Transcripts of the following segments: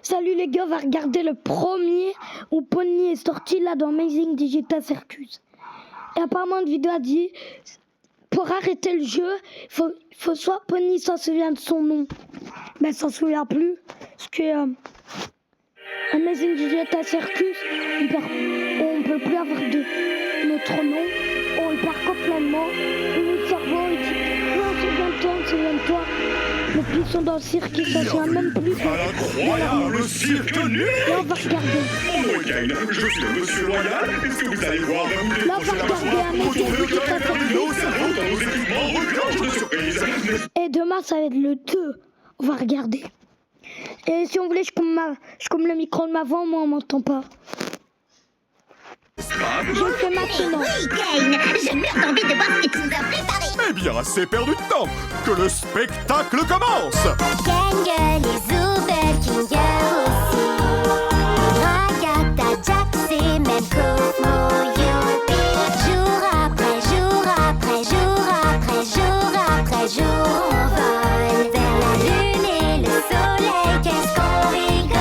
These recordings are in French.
Salut les gars, on va regarder le premier où Pony est sorti là dans Amazing Digital Circus. Et apparemment une vidéo a dit, pour arrêter le jeu, faut soit Pony s'en souvient de son nom, mais elle s'en souvient plus, parce que Amazing Digital Circus, on peut plus avoir de notre nom, on le perd complètement, et notre cerveau il dit, non, souviens-toi. Les petits sont dans le cirque, ils s'en souviennent même plus. Incroyable cirque numérique! Là, on va regarder. Bonjour Kane, je suis le monsieur Royal. Est-ce que vous allez voir la boucle Là, on va regarder un mec Retournez le cœur perdu de nos cerveaux dans nos équipements reclanche de surprise. Et demain, ça va être le 2. On va regarder. Et si on voulait, je coupe le micro de ma voix, moi, on m'entend pas. Je le fais maintenant. Oui, Kane, j'ai mûr envie de voir ce que tu nous as préparé. Eh bien, assez perdu de temps. Que le spectacle commence. Kangol et Zoubel, Kinger aussi. Ragata, Jax et même Cosmo, Youpi. Jour après jour après jour après jour après jour, on vole vers la lune et le soleil. Qu'est-ce qu'on rigole!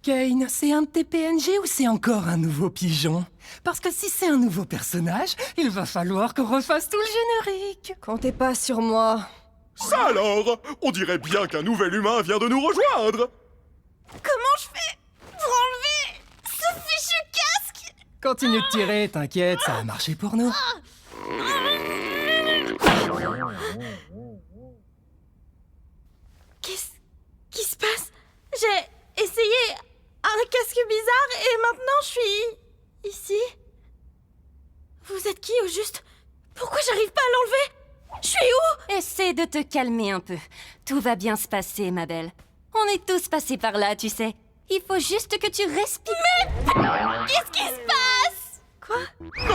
Kane, c'est un de tes PNG ou c'est encore un nouveau pigeon? Parce que si c'est un nouveau personnage, il va falloir qu'on refasse tout le générique. Comptez pas sur moi. Ça alors, on dirait bien qu'un nouvel humain vient de nous rejoindre. Comment je fais pour enlever ce fichu casque? Continue de tirer, t'inquiète, ça a marché pour nous. Qu'est-ce qui se passe? J'ai essayé un casque bizarre et maintenant je suis ici. Vous êtes qui au juste? Pourquoi j'arrive pas à l'enlever? Je suis où? Essaie de te calmer un peu. Tout va bien se passer, ma belle. On est tous passés par là, tu sais. Il faut juste que tu respires. Qu'est-ce qui se passe? Quoi?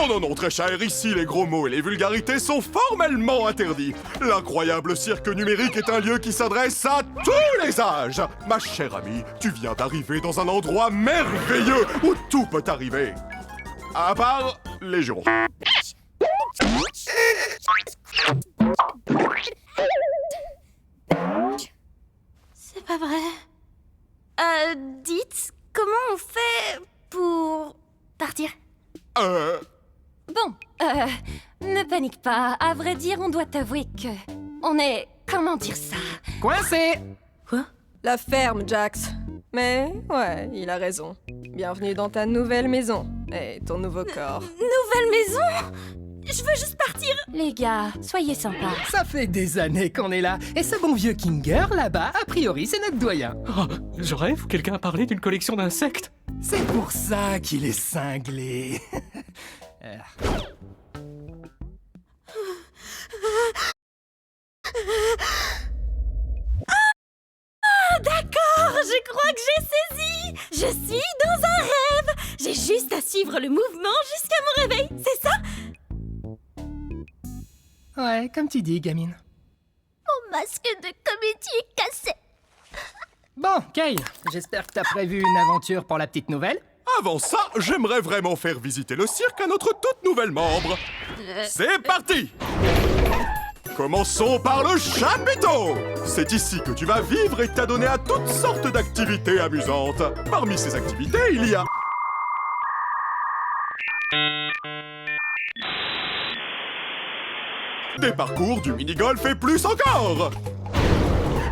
Non, très cher, ici les gros mots et les vulgarités sont formellement interdits. L'incroyable cirque numérique est un lieu qui s'adresse à tous les âges. Ma chère amie, tu viens d'arriver dans un endroit merveilleux où tout peut arriver. À part les jurons. C'est pas vrai. Dites, comment on fait pour partir? Bon, ne panique pas. À vrai dire, on doit t'avouer que... On est... Comment dire ça? Coincé! Quoi? La ferme, Jax. Mais ouais, il a raison. Bienvenue dans ta nouvelle maison et ton nouveau corps. Nouvelle maison? Je veux juste partir. Les gars, soyez sympas. Ça fait des années qu'on est là, et ce bon vieux Kinger, là-bas, a priori, c'est notre doyen. Oh, je rêve, quelqu'un a parlé d'une collection d'insectes. C'est pour ça qu'il est cinglé. D'accord, je crois que j'ai saisi. Je suis dans un rêve. J'ai juste à suivre le mouvement jusqu'à mon réveil, c'est ça? Ouais, comme tu dis, gamine. Mon masque de comédie est cassé. Bon, Kane, j'espère que t'as prévu une aventure pour la petite nouvelle. Avant ça, j'aimerais vraiment faire visiter le cirque à notre toute nouvelle membre. C'est parti! Commençons par le chapiteau! C'est ici que tu vas vivre et t'adonner à toutes sortes d'activités amusantes. Parmi ces activités, il y a... des parcours, du mini-golf et plus encore!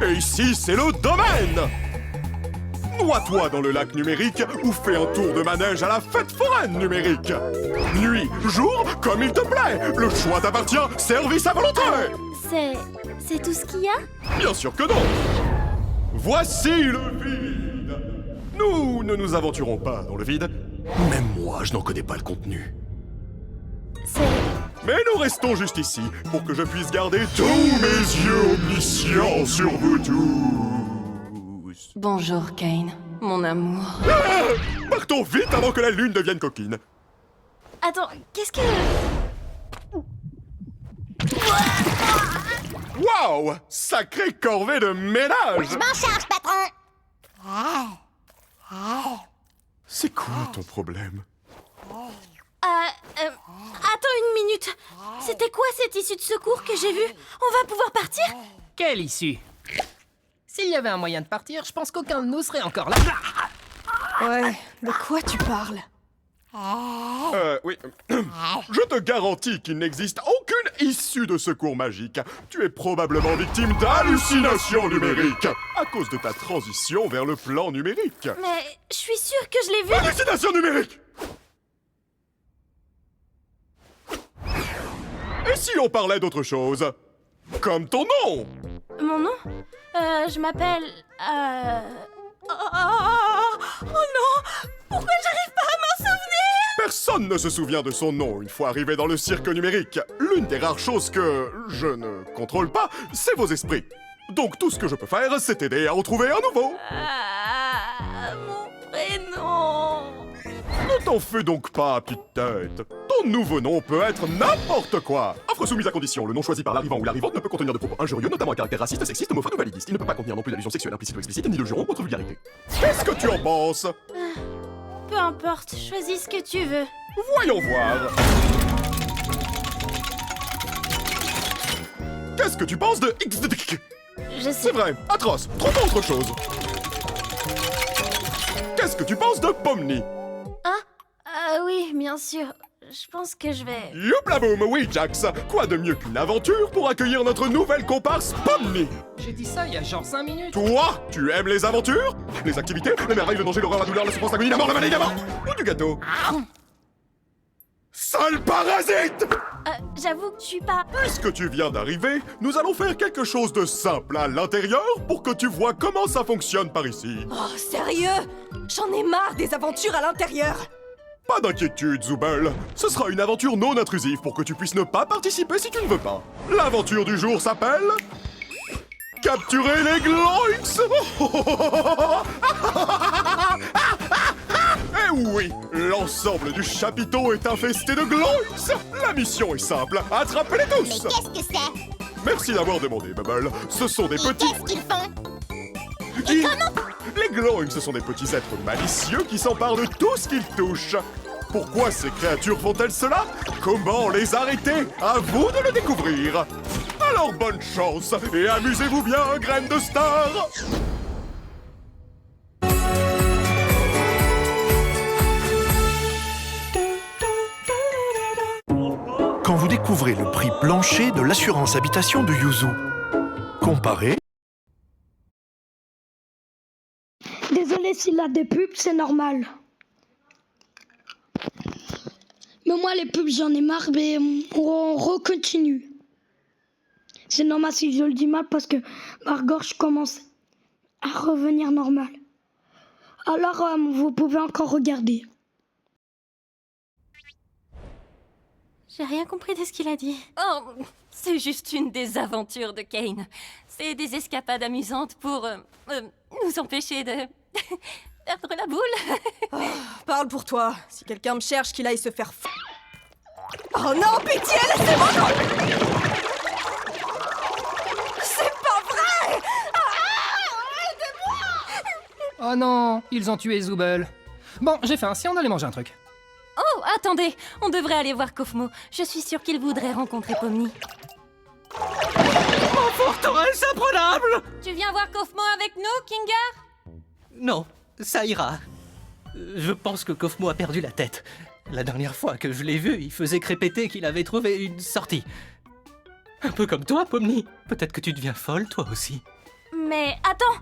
Et ici, c'est le domaine! Noie-toi dans le lac numérique ou fais un tour de manège à la fête foraine numérique. Nuit, jour, comme il te plaît. Le choix t'appartient, service à volonté. C'est tout ce qu'il y a? Bien sûr que non. Voici le vide. Nous ne nous aventurons pas dans le vide. Même moi, je n'en connais pas le contenu. Mais nous restons juste ici pour que je puisse garder tous mes yeux omniscients sur vous tous. Bonjour, Kane, mon amour. Ah! Partons vite avant que la lune devienne coquine. Attends, qu'est-ce que... Waouh! Sacrée corvée de ménage! Je m'en charge, patron. C'est quoi ton problème? Attends une minute. C'était quoi cette issue de secours que j'ai vue? On va pouvoir partir? Quelle issue? S'il y avait un moyen de partir, je pense qu'aucun de nous serait encore là. Ouais, de quoi tu parles? Oui. Je te garantis qu'il n'existe aucune issue de secours magique. Tu es probablement victime d'hallucinations numériques à cause de ta transition vers le plan numérique. Mais je suis sûre que je l'ai vue. Hallucination numérique! Et si on parlait d'autre chose? Comme ton nom! Mon nom? Je m'appelle... Oh non! Pourquoi j'arrive pas à m'en souvenir? Personne ne se souvient de son nom une fois arrivé dans le cirque numérique. L'une des rares choses que je ne contrôle pas, c'est vos esprits. Donc tout ce que je peux faire, c'est t'aider à en trouver un nouveau. Mon prénom... Ne t'en fais donc pas, petite tête. Ton nouveau nom peut être n'importe quoi. Offre soumise à condition. Le nom choisi par l'arrivant ou l'arrivante ne peut contenir de propos injurieux, notamment à caractère raciste, sexiste, homophobe ou validiste. Il ne peut pas contenir non plus d'allusions sexuelles implicites ou explicites, ni de jurons ou autre vulgarité. Qu'est-ce que tu en penses? Peu importe, choisis ce que tu veux. Voyons voir. Qu'est-ce que tu penses de XDDK? Je C'est sais... vrai, atroce. Trouve autre chose. Qu'est-ce que tu penses de Pomni? oui, bien sûr. Je pense que je vais... Youpla boum, oui, Jax. Quoi de mieux qu'une aventure pour accueillir notre nouvelle comparse Pomni? J'ai dit ça il y a genre 5 minutes. Toi, tu aimes les aventures? Les activités? Les merveilles, le danger, l'horreur, la douleur, la souffrance, l'agonie, la mort, le malédiamant? Ou du gâteau? Sale parasite! J'avoue que je suis pas... Puisque tu viens d'arriver, nous allons faire quelque chose de simple à l'intérieur pour que tu vois comment ça fonctionne par ici. Oh, sérieux? J'en ai marre des aventures à l'intérieur! Pas d'inquiétude, Zoubel. Ce sera une aventure non intrusive pour que tu puisses ne pas participer si tu ne veux pas. L'aventure du jour s'appelle... Capturer les Gloinks. Eh oui, l'ensemble du chapiteau est infesté de Gloinks. La mission est simple, attrapez-les Mais tous. qu'est-ce que c'est? Merci d'avoir demandé, Bubble. Ce sont des Et petits... qu'est-ce qu'ils font? Les Gloinks, ce sont des petits êtres malicieux qui s'emparent de tout ce qu'ils touchent. Pourquoi ces créatures font-elles cela? Comment les arrêter? À vous de le découvrir. Alors bonne chance et amusez-vous bien, graine de star. Quand vous découvrez le prix plancher de l'assurance habitation de Yuzu. Comparez. Désolé s'il a des pubs, c'est normal. Mais moi, les pubs, j'en ai marre, mais on recontinue. C'est normal si je le dis mal parce que ma gorge commence à revenir normale. Alors, vous pouvez encore regarder. J'ai rien compris de ce qu'il a dit. Oh, c'est juste une des aventures de Kane. C'est des escapades amusantes pour nous empêcher de perdre la boule. Parle pour toi. Si quelqu'un me cherche, qu'il aille se faire Oh non, pitié, laissez-moi C'est pas vrai! Oh non, ils ont tué Zoubel. Bon, j'ai faim, si on allait manger un truc. Oh, attendez, on devrait aller voir Kofmo. Je suis sûre qu'il voudrait rencontrer Pomni. Forteresse imprenable! Tu viens voir Kofmo avec nous, Kinga? Non, ça ira. Je pense que Kofmo a perdu la tête. La dernière fois que je l'ai vu, il faisait crépéter qu'il avait trouvé une sortie. Un peu comme toi, Pomni. Peut-être que tu deviens folle, toi aussi. Mais attends,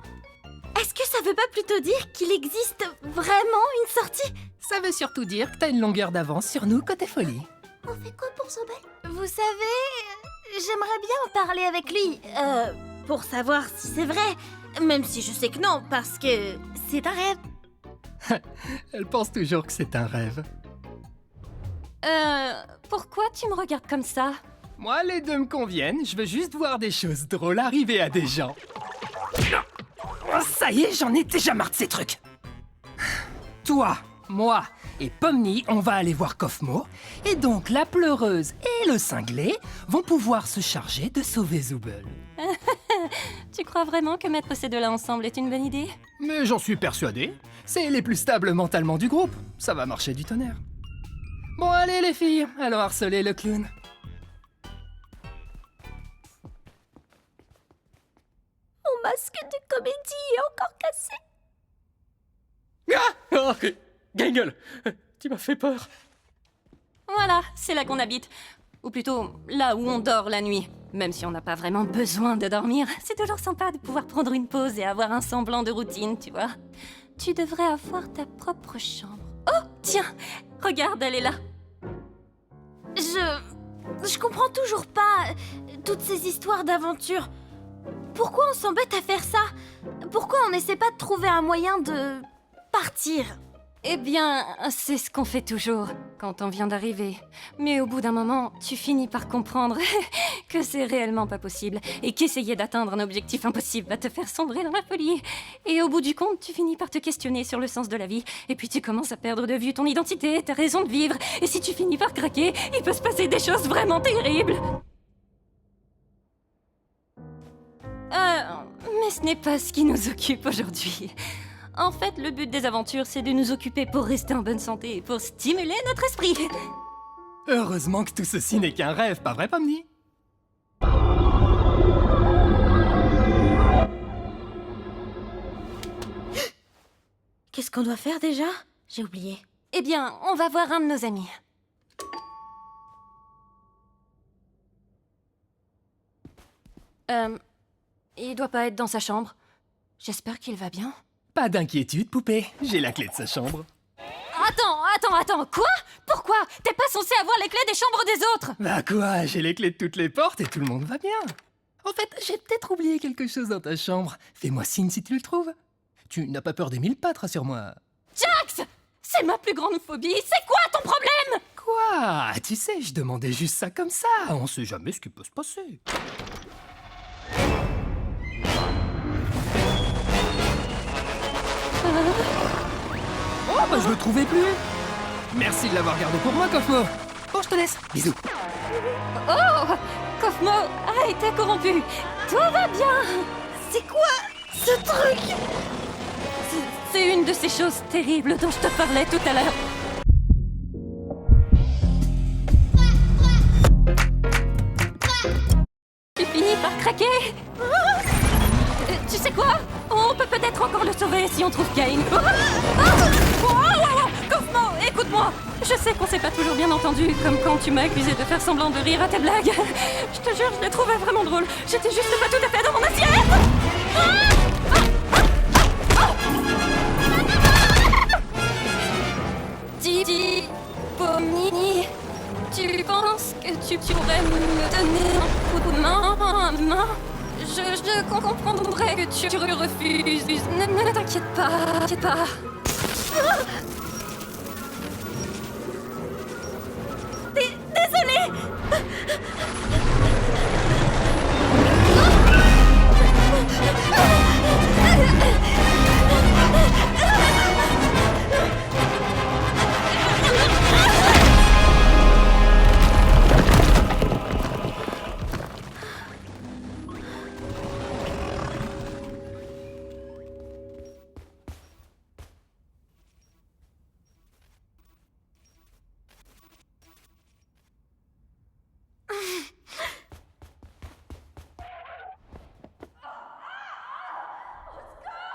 est-ce que ça veut pas plutôt dire qu'il existe vraiment une sortie? Ça veut surtout dire que t'as une longueur d'avance sur nous côté folie. On fait quoi pour Zoubel? Vous savez, j'aimerais bien en parler avec lui, pour savoir si c'est vrai. Même si je sais que non, parce que c'est un rêve. Elle pense toujours que c'est un rêve. Pourquoi tu me regardes comme ça? Moi, les deux me conviennent, je veux juste voir des choses drôles arriver à des gens. Ça y est, j'en ai déjà marre de ces trucs. Toi, moi, et Pomni, on va aller voir Kofmo. Et donc la pleureuse et le cinglé vont pouvoir se charger de sauver Zooble. Tu crois vraiment que mettre ces deux-là ensemble est une bonne idée? Mais j'en suis persuadé. C'est les plus stables mentalement du groupe. Ça va marcher du tonnerre. Bon, allez les filles, allons harceler le clown. Mon masque de comédie est encore cassé. Ah oh, Gangle, tu m'as fait peur. Voilà, c'est là qu'on habite. Ou plutôt, là où on dort la nuit. Même si on n'a pas vraiment besoin de dormir, c'est toujours sympa de pouvoir prendre une pause et avoir un semblant de routine, tu vois. Tu devrais avoir ta propre chambre. Oh, tiens, regarde, elle est là. Je comprends toujours pas toutes ces histoires d'aventure. Pourquoi on s'embête à faire ça? Pourquoi on n'essaie pas de trouver un moyen de partir? Eh bien, c'est ce qu'on fait toujours quand on vient d'arriver. Mais au bout d'un moment, tu finis par comprendre que c'est réellement pas possible et qu'essayer d'atteindre un objectif impossible va te faire sombrer dans la folie. Et au bout du compte, tu finis par te questionner sur le sens de la vie et puis tu commences à perdre de vue ton identité, ta raison de vivre. Et si tu finis par craquer, il peut se passer des choses vraiment terribles. Mais ce n'est pas ce qui nous occupe aujourd'hui. En fait, le but des aventures, c'est de nous occuper pour rester en bonne santé et pour stimuler notre esprit. Heureusement que tout ceci n'est qu'un rêve, pas vrai, Pomni? Qu'est-ce qu'on doit faire déjà? J'ai oublié. Eh bien, on va voir un de nos amis. Il doit pas être dans sa chambre. J'espère qu'il va bien. Pas d'inquiétude, poupée. J'ai la clé de sa chambre. Attends, quoi? Pourquoi? T'es pas censé avoir les clés des chambres des autres? Bah quoi, j'ai les clés de toutes les portes et tout le monde va bien. En fait, j'ai peut-être oublié quelque chose dans ta chambre. Fais-moi signe si tu le trouves. Tu n'as pas peur des mille pattes, rassure-moi. Jax! C'est ma plus grande phobie, c'est quoi ton problème? Quoi? Tu sais, je demandais juste ça comme ça. On sait jamais ce qui peut se passer. Oh, bah je le trouvais plus. Merci de l'avoir gardé pour moi, Kofmo. Bon, je te laisse. Bisous. Oh! Kofmo a été corrompu. Tout va bien. C'est quoi ce truc? C'est une de ces choses terribles dont je te parlais tout à l'heure. Tu finis par craquer. Tu sais quoi? On peut peut-être encore le sauver si on trouve Cain. Kofmo, écoute-moi. Je sais qu'on s'est pas toujours bien entendu, comme quand tu m'as accusé de faire semblant de rire à tes blagues. Je te jure, je les trouvais vraiment drôles. J'étais juste pas tout à fait dans mon assiette. Dis, Pomni, tu penses que tu pourrais me donner un coup de main? Je comprendrais que tu refuses. Ne t'inquiète pas, Désolée.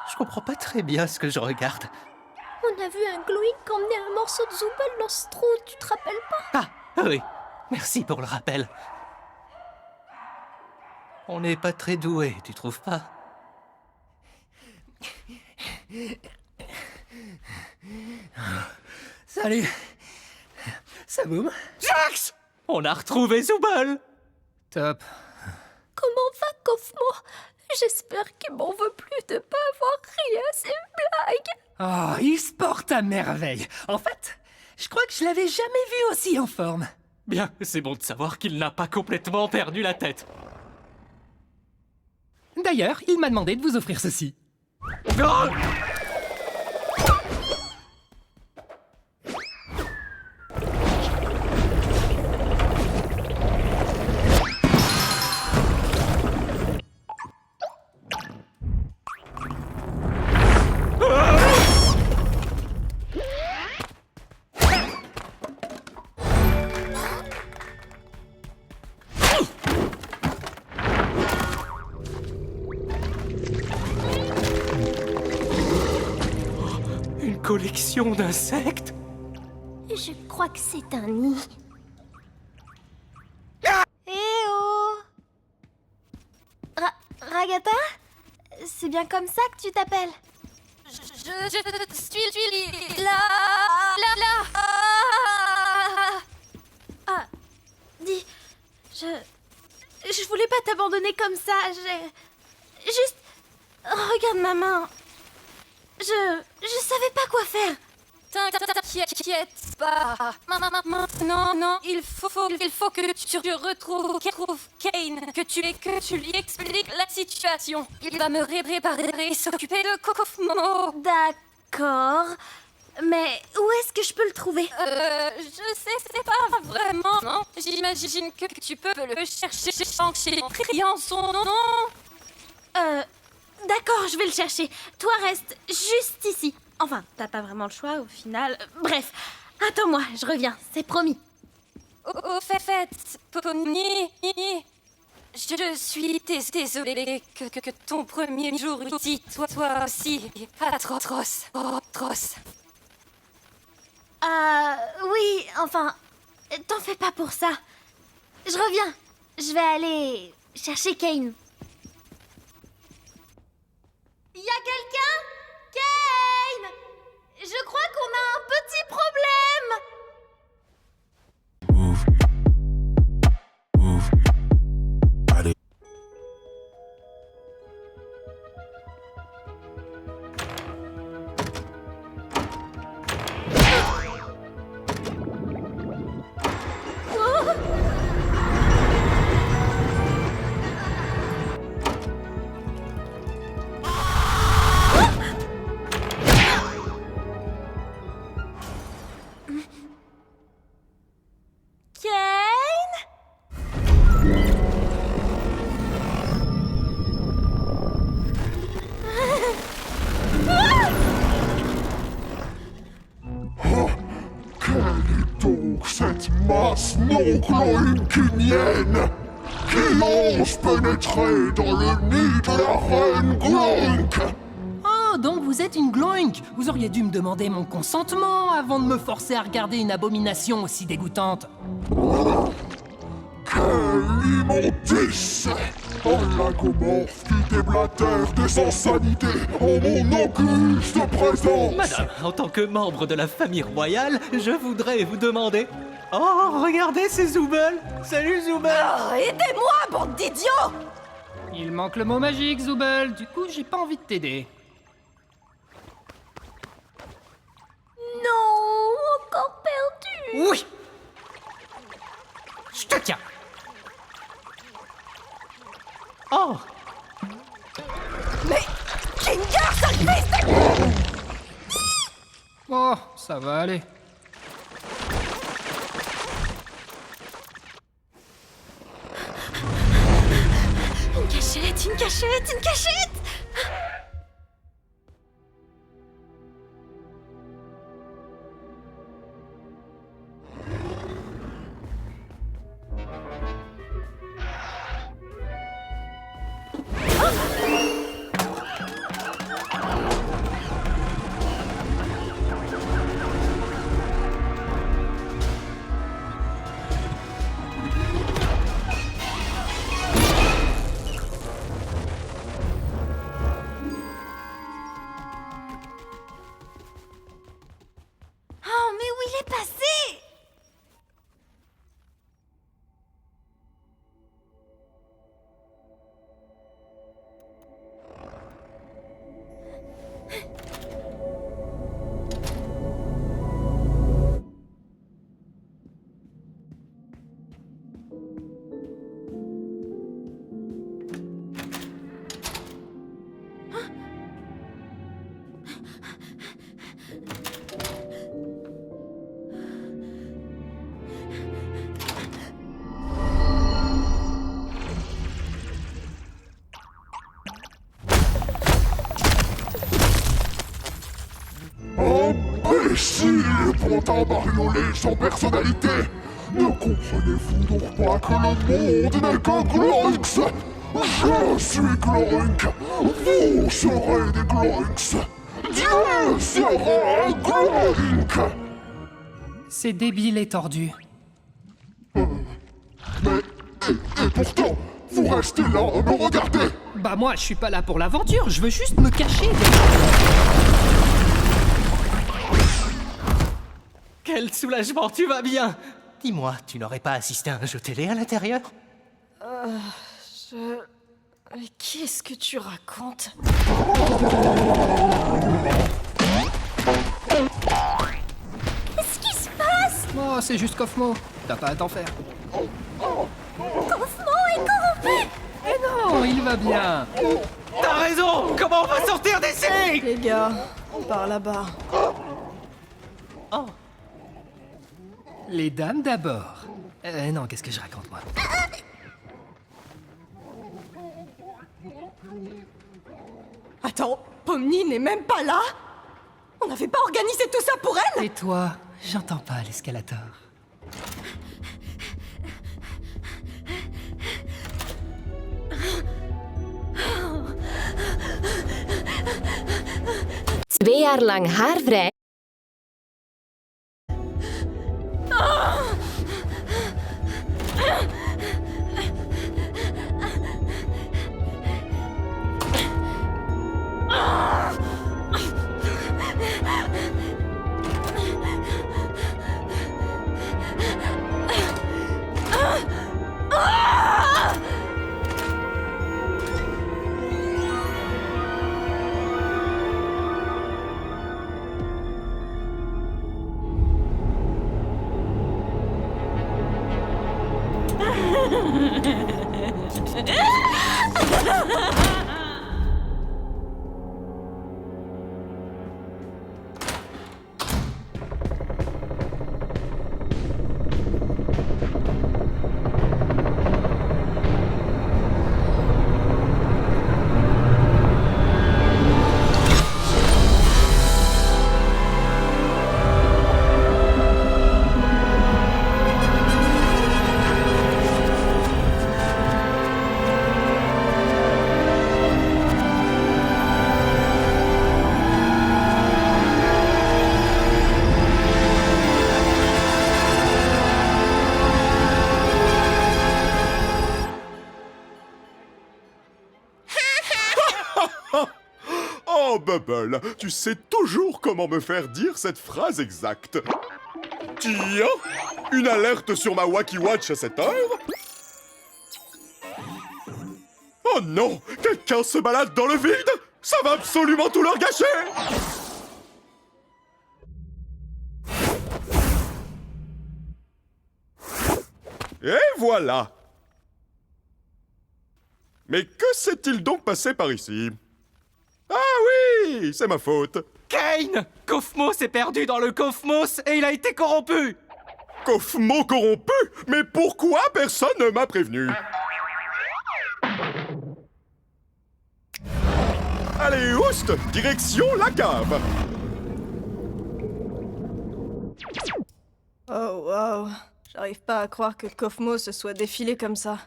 Je comprends pas très bien ce que je regarde. On a vu un Gloink emmener un morceau de Zooble dans ce trou, tu te rappelles pas? Ah, oui. Merci pour le rappel. On n'est pas très doués, tu trouves pas? Salut. Ça boum? Jax! On a retrouvé Zooble! Top. Comment va, Kofmo? J'espère qu'il m'en veut plus de pas avoir ri à ces blagues. Oh, il se porte à merveille. En fait, je crois que je l'avais jamais vu aussi en forme. Bien, c'est bon de savoir qu'il n'a pas complètement perdu la tête. D'ailleurs, il m'a demandé de vous offrir ceci. Oh! collection d'insectes? Je crois que c'est un nid. Eh oh Ragata? C'est bien comme ça que tu t'appelles? Je suis là. Ah, dis, je voulais pas t'abandonner comme ça, juste, regarde ma main. Je savais pas quoi faire. T'inquiète pas. Maintenant, non, il faut que tu retrouves Kane, que tu lui expliques la situation. Il va me réparer et s'occuper de Kofmo. D'accord, mais où est-ce que je peux le trouver? Je sais, c'est pas vraiment, non. J'imagine que tu peux le chercher en criant son nom. D'accord, je vais le chercher. Toi, reste juste ici. Enfin, t'as pas vraiment le choix au final. Bref, attends-moi, je reviens, c'est promis. Au fait, Pomni, je suis désolée que ton premier jour ici, toi aussi, atroce. Oui, enfin, t'en fais pas pour ça. Je reviens, je vais aller chercher Kane. Y a quelqu'un? Kane! Je crois qu'on a un petit problème! Cette masse non gloinkinienne qui ose pénétrer dans le nid de la reine Gloink. Oh, donc vous êtes une Gloink. Vous auriez dû me demander mon consentement avant de me forcer à regarder une abomination aussi dégoûtante. Quelle immondice! Un lagomorphe qui déblatère des insanités en mon auguste présence! Madame, en tant que membre de la famille royale, je voudrais vous demander... Oh, regardez, c'est Zooble! Salut Zooble! Aidez-moi, bande d'idiots! Il manque le mot magique, Zooble. Du coup, j'ai pas envie de t'aider. Non, encore perdu! Oui! Je te tiens. Oh! Mais Kingar, ça fait... Oh, ça va aller. Une cachette! Oh, mais où il est passé? Imbécile, pantin bariolé sans personnalité! Ne comprenez-vous donc pas que le monde n'est que Gloinks? Je suis Gloink! Vous serez des Gloinks! Dieu sera un Clink. C'est débile et tordu. Et pourtant, vous restez là à me regarder. Bah moi, je suis pas là pour l'aventure, je veux juste me cacher. Quel soulagement, tu vas bien! Dis-moi, tu n'aurais pas assisté à un jeu télé à l'intérieur? Mais qu'est-ce que tu racontes? Qu'est-ce qui se passe? Oh, c'est juste Kofmo. T'as pas à t'en faire. Kofmo est corrompu. Eh non, il va bien. T'as raison! Comment on va sortir d'ici? Les gars, par là-bas. Oh, Les dames d'abord. Non, qu'est-ce que je raconte, moi? Attends, Pomni n'est même pas là? On n'avait pas organisé tout ça pour elle? Et toi, j'entends pas l'escalator. Twee jaar lang haarvrij. Oh, Bubble, tu sais toujours comment me faire dire cette phrase exacte. Tiens, une alerte sur ma Wacky Watch à cette heure? Oh non, quelqu'un se balade dans le vide? Ça va absolument tout leur gâcher! Et voilà! Mais que s'est-il donc passé par ici? Ah oui, c'est ma faute. Kane! Kofmo s'est perdu dans le Kofmos et il a été corrompu! Kofmo corrompu? Mais pourquoi personne ne m'a prévenu? Allez, oust! Direction la cave! Oh wow, j'arrive pas à croire que Kofmo se soit défilé comme ça.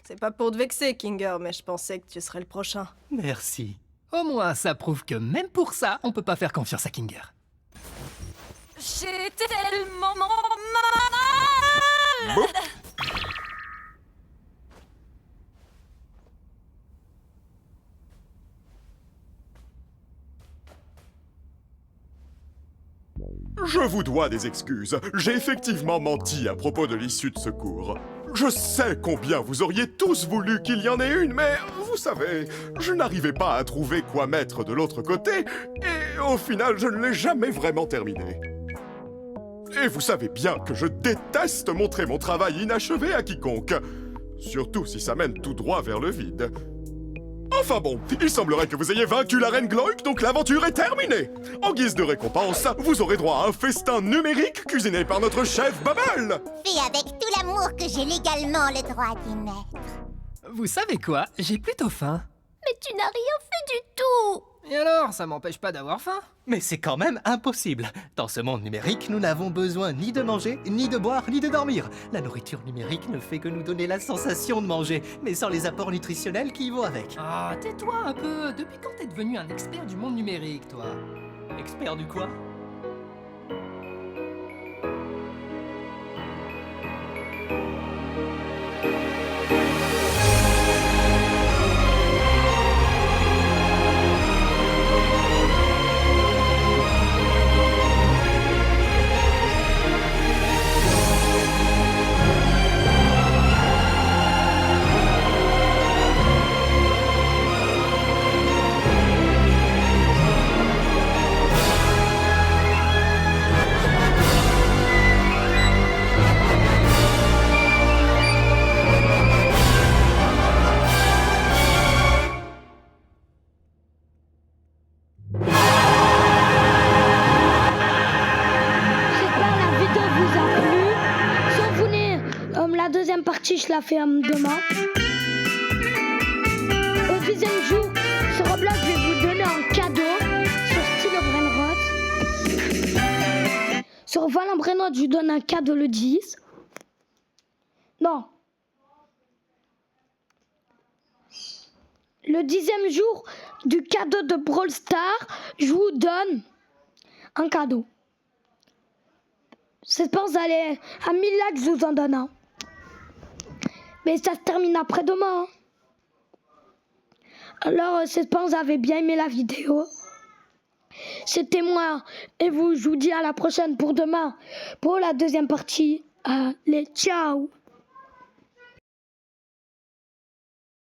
C'est pas pour te vexer, Kinger, mais je pensais que tu serais le prochain. Merci. Au moins, ça prouve que même pour ça, on peut pas faire confiance à Kinger. J'ai tellement mal. Bon. Je vous dois des excuses. J'ai effectivement menti à propos de l'issue de secours. Je sais combien vous auriez tous voulu qu'il y en ait une, mais vous savez, je n'arrivais pas à trouver quoi mettre de l'autre côté, et au final, je ne l'ai jamais vraiment terminé. Et vous savez bien que je déteste montrer mon travail inachevé à quiconque, surtout si ça mène tout droit vers le vide. Enfin bon, il semblerait que vous ayez vaincu la reine Gloik, donc l'aventure est terminée. En guise de récompense, vous aurez droit à un festin numérique cuisiné par notre chef Bubble. Fait avec tout l'amour que j'ai légalement le droit d'y mettre. Vous savez quoi? J'ai plutôt faim. Mais tu n'as rien fait du tout. Et alors, ça m'empêche pas d'avoir faim? Mais c'est quand même impossible. Dans ce monde numérique, nous n'avons besoin ni de manger, ni de boire, ni de dormir. La nourriture numérique ne fait que nous donner la sensation de manger, mais sans les apports nutritionnels qui y vont avec. Ah, tais-toi un peu. Depuis quand t'es devenu un expert du monde numérique, toi? Expert du quoi? J'espère la vidéo vous a plu. Si vous voulez la deuxième partie, je la fais demain. Au 10e jour, sur Roblox, je vais vous donner un cadeau sur Stylo Brainrot. Sur Valin Brainrot, je vous donne un cadeau le 10. Non. Le 10e jour du cadeau de Brawl Stars, je vous donne un cadeau. Je pense d'aller à 1000 likes, je vous en donne un. Mais ça se termine après-demain. Hein. Alors, j'espère que vous avez bien aimé la vidéo. C'était moi. Et vous, je vous dis à la prochaine pour demain. Pour la deuxième partie. Allez, ciao!